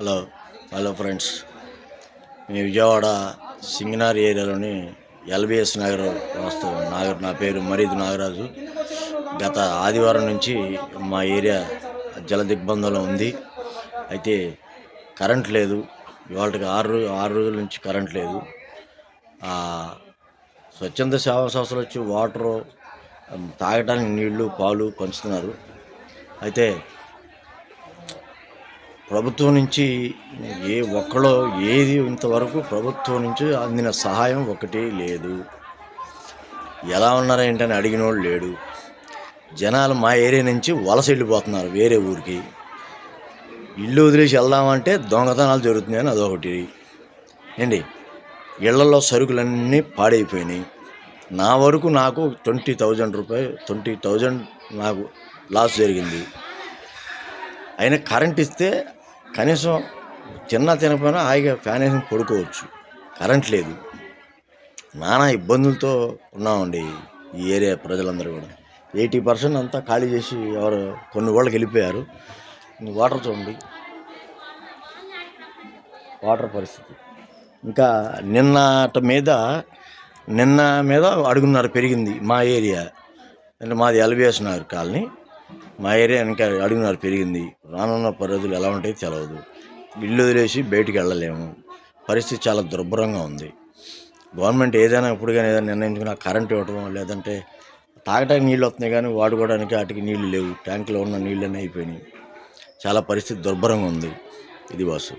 Hello hello friends, మీ Vijayawada సింగనార్ ఏరియాలోని lbs Nagar నా పేరు మరీదు నాగరాజు. గత ఆదివారం నుంచి మా ఏరియా జల దిగ్బంధంలో ఉంది. అయితే కరెంట్ లేదు. ఇవాళకి ఆరు రోజుల నుంచి కరెంట్ లేదు. స్వచ్ఛంద సేవా సంస్థలు వచ్చి వాటరు, తాగడానికి నీళ్లు, పాలు పంచుతున్నారు. అయితే ప్రభుత్వం నుంచి ఏది ఇంతవరకు ప్రభుత్వం నుంచి అందిన సహాయం ఒకటి లేదు. ఎలా ఉన్నారా ఏంటని అడిగిన వాళ్ళు లేడు. జనాలు మా ఏరియా నుంచి వలస వెళ్ళిపోతున్నారు వేరే ఊరికి. ఇల్లు వదిలేసి వెళ్దామంటే దొంగతనాలు జరుగుతున్నాయని అదొకటి ఏంటి. ఇళ్లలో సరుకులన్నీ పాడైపోయినాయి. నా వరకు నాకు 20,000 నాకు లాస్ జరిగింది. అయినా కరెంట్ ఇస్తే కనీసం తినకపోయినా హాయిగా ఫ్యాన్ వేసి పడుకోవచ్చు. కరెంట్ లేదు. నానా ఇబ్బందులతో ఉన్నామండి ఈ ఏరియా ప్రజలందరూ కూడా. 80% అంతా ఖాళీ చేసి కొన్ని వాళ్ళకి వెళ్ళిపోయారు. వాటర్ చూడండి, వాటర్ పరిస్థితి. ఇంకా నిన్న మీద అడుగున్నర పెరిగింది మా ఏరియా. అంటే మాది ఎల్బిఎస్ నగర్ కాలనీ. మా ఏరియా ఇంకా అడుగున్నర పెరిగింది. రానున్న పరిస్థితులు ఎలా ఉంటాయో తెలియదు. ఇల్లు వదిలేసి బయటికి వెళ్ళలేము. పరిస్థితి చాలా దుర్భరంగా ఉంది. గవర్నమెంట్ ఇప్పటికైనా ఏదైనా నిర్ణయించుకుని కరెంట్ ఇవ్వటం, లేదంటే తాగటానికి నీళ్ళు వస్తున్నాయి కానీ వాడుకోవడానికి వాటికి నీళ్లు లేవు. ట్యాంకులో ఉన్న నీళ్ళన్నీ అయిపోయినాయి. చాలా పరిస్థితి దుర్భరంగా ఉంది. ఇది వాసు.